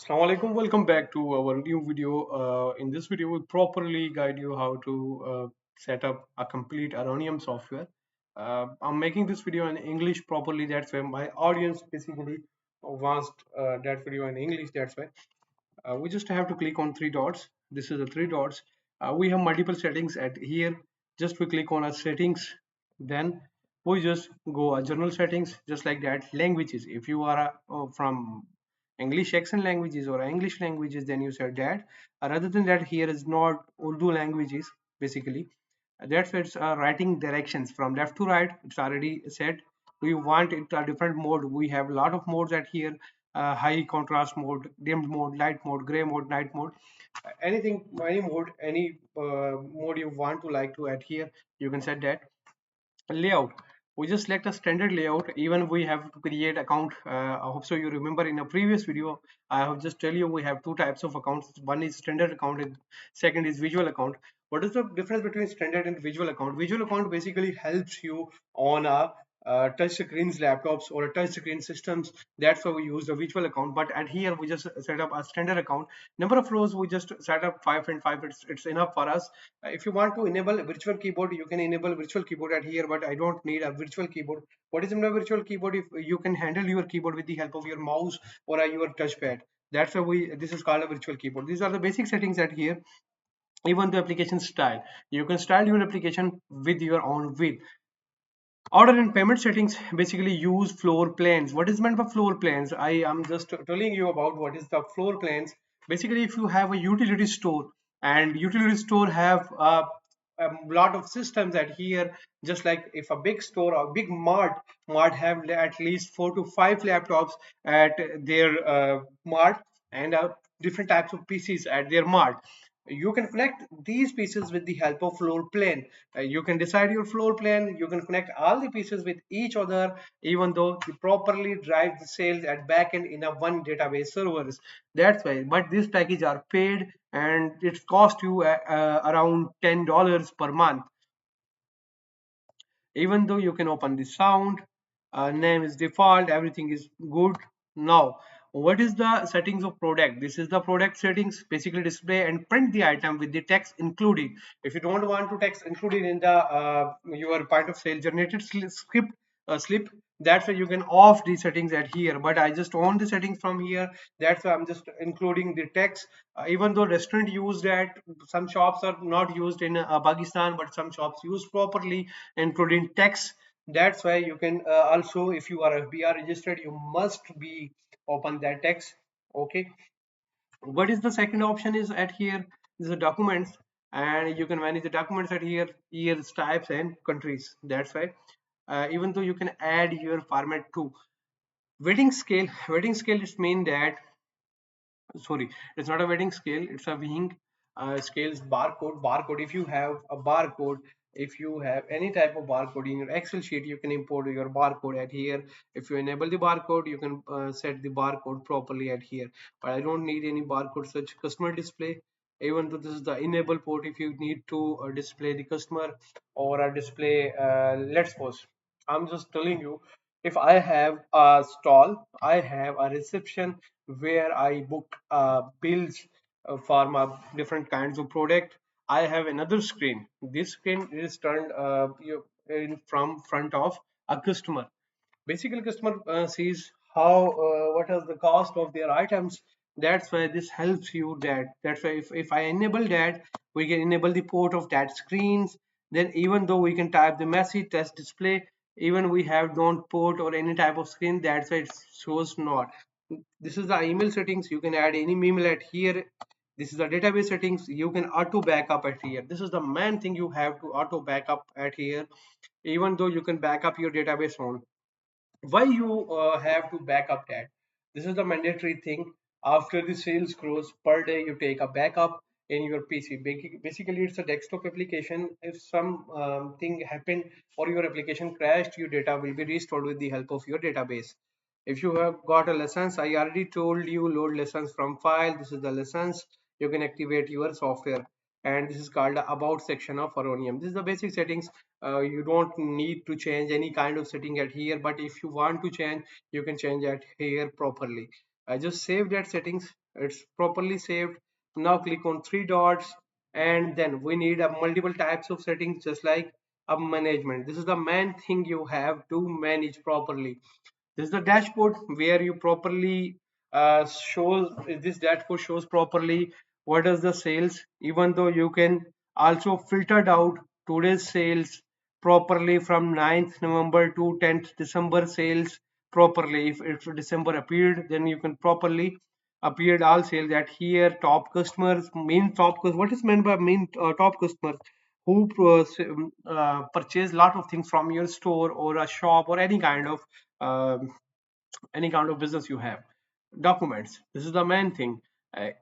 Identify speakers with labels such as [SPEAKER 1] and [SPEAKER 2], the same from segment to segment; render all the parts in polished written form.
[SPEAKER 1] Assalamu alaikum. Welcome back to our new video. In this video, we'll properly guide you how to set up a complete Aronium software. I'm making this video in English properly. That's why my audience basically wants that video in English. That's why we just have to click on three dots. This is the three dots. We have multiple settings at here. Just we click on our settings, then we just go general settings, just like that. Languages, if you are from English accent languages or English languages, then you set that. Rather than that, here is not Urdu languages basically. That's why it's writing directions from left to right. It's already set. We want it a different mode. We have a lot of modes at here: high contrast mode, dimmed mode, light mode, gray mode, night mode. Anything, any mode, any mode you want to like to add here, you can set that. Layout, we just select a standard layout. Even we have to create account. I hope so you remember in a previous video I have just tell you we have two types of accounts. One is standard account and second is visual account. What is the difference between standard and visual account? Visual account basically helps you on a touch screens laptops or touch screen systems. That's why we use the visual account. But at here we just set up a standard account. Number of rows we just set up 5 and 5. It's enough for us. If you want to enable a virtual keyboard, you can enable virtual keyboard at here, but I don't need a virtual keyboard. What is in a virtual keyboard? If you can handle your keyboard with the help of your mouse or your touchpad, that's why this is called a virtual keyboard. These are the basic settings at here. Even the application style, you can style your application with your own will. Order and payment settings basically use floor plans. What is meant by floor plans? I am just telling you about what is the floor plans. Basically, if you have a utility store and utility store have a lot of systems at here, just like if a big store or big mart have at least 4 to 5 laptops at their mart and different types of PCs at their mart. You can connect these pieces with the help of floor plan. You can decide your floor plan. You can connect all the pieces with each other, even though you properly drive the sales at backend in a one database servers. That's why. But these packages are paid and it costs you around $10 per month. Even though you can open the sound, name is default, everything is good. Now what is the settings of product? This is the product settings. Basically display and print the item with the text included. If you don't want to text included in the your point of sale generated script slip, that's why you can off the settings at here. But I just own the settings from here. That's why I'm just including the text. Even though restaurant use that, some shops are not used in Pakistan, but some shops use properly including text. That's why you can also, if you are FBR registered, you must be open that text. Okay, what is the second option is at here. This is documents, and you can manage the documents at here, years, types and countries. That's why even though you can add your format too. Weighting scale is mean that, sorry, it's not a weighting scale, it's a weighing scales. Barcode, if you have a barcode, if you have any type of barcode in your Excel sheet, you can import your barcode at here. If you enable the barcode, you can set the barcode properly at here. But I don't need any barcode such customer display. Even though this is the enable port, if you need to display the customer or a display, let's suppose I'm just telling you, if I have a stall, I have a reception where I book bills for my different kinds of product. I have another screen. This screen is turned in from front of a customer. Basically, customer sees how what is the cost of their items. That's why this helps you. That's why if I enable that, we can enable the port of that screens. Then even though we can type the message test display, even we have don't port or any type of screen, that's why it shows not. This is the email settings. You can add any email at here. This is the database settings. You can auto backup at here. This is the main thing, you have to auto backup at here. Even though you can back up your database on, why you have to back up that? This is the mandatory thing. After the sales grows per day, you take a backup in your PC. Basically it's a desktop application. If some thing happened or your application crashed, your data will be restored with the help of your database. If you have got a license, I already told you, load lessons from file. This is the lessons. You can activate your software, and this is called the about section of Aronium. This is the basic settings. You don't need to change any kind of setting at here, but if you want to change, you can change at here properly. I just save that settings. It's properly saved. Now click on three dots, and then we need a multiple types of settings, just like a management. This is the main thing you have to manage properly. This is the dashboard where you properly shows this dashboard shows properly what is the sales, even though you can also filtered out today's sales properly from 9th November to 10th December sales properly. If December appeared, then you can properly appeared all sales at here. Top customers, main top customers. What is meant by main top customers? Who purchase lot of things from your store or a shop or um, any kind of business you have. Documents, this is the main thing.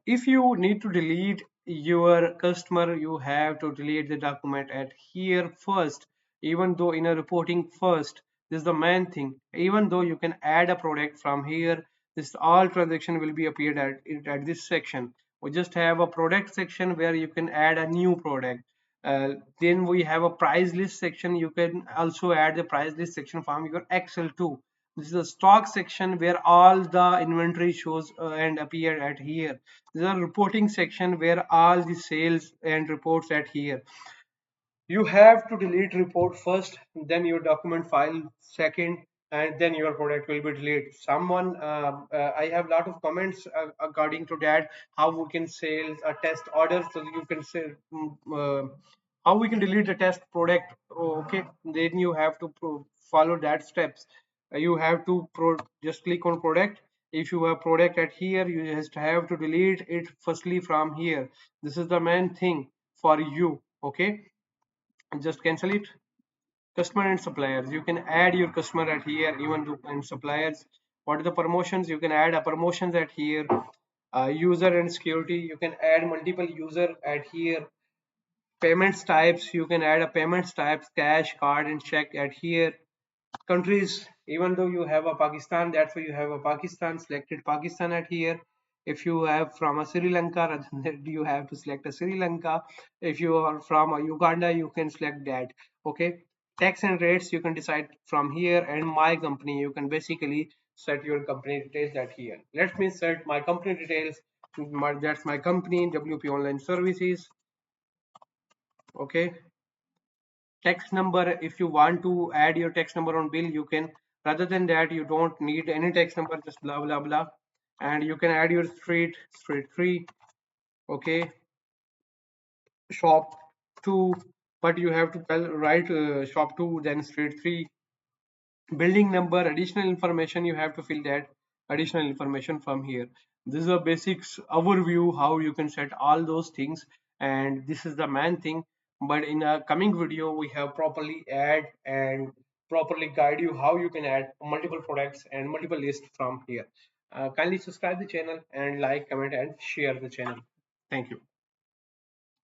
[SPEAKER 1] If you need to delete your customer, you have to delete the document at here first, even though in a reporting first. This is the main thing. Even though you can add a product from here, this all transaction will be appeared at this section. We just have a product section where you can add a new product. Then we have a price list section. You can also add the price list section from your Excel too. This is the stock section where all the inventory shows and appear at here. This is a reporting section where all the sales and reports at here. You have to delete report first, then your document file second, and then your product will be deleted. Someone I have a lot of comments according to that, how we can sell a test order, so you can say how we can delete the test product. Oh, okay, then you have to follow that steps. You have to just click on product. If you have product at here, you just have to delete it firstly from here. This is the main thing for you. Okay, just cancel it. Customer and suppliers, you can add your customer at here, even to and suppliers. What are the promotions? You can add a promotions at here. User and security, you can add multiple user at here. Payments types, you can add a payments types, cash, card and check at here. Countries, even though you have a Pakistan, that's why you have a Pakistan, selected Pakistan at here. If you have from a Sri Lanka, you have to select a Sri Lanka. If you are from a Uganda, you can select that. Okay, tax and rates, you can decide from here. And my company, you can basically set your company details at here. Let me set my company details. That's my company, WP Online Services. Okay, text number, if you want to add your text number on bill, you can. Rather than that, you don't need any text number, just blah blah blah. And you can add your street 3. Okay, shop 2, but you have to write shop 2 then street 3. Building number, additional information, you have to fill that additional information from here. This is a basics overview how you can set all those things, and this is the main thing. But in a coming video, we have properly add and properly guide you how you can add multiple products and multiple lists from here. Kindly subscribe the channel and like, comment and share the channel. Thank you.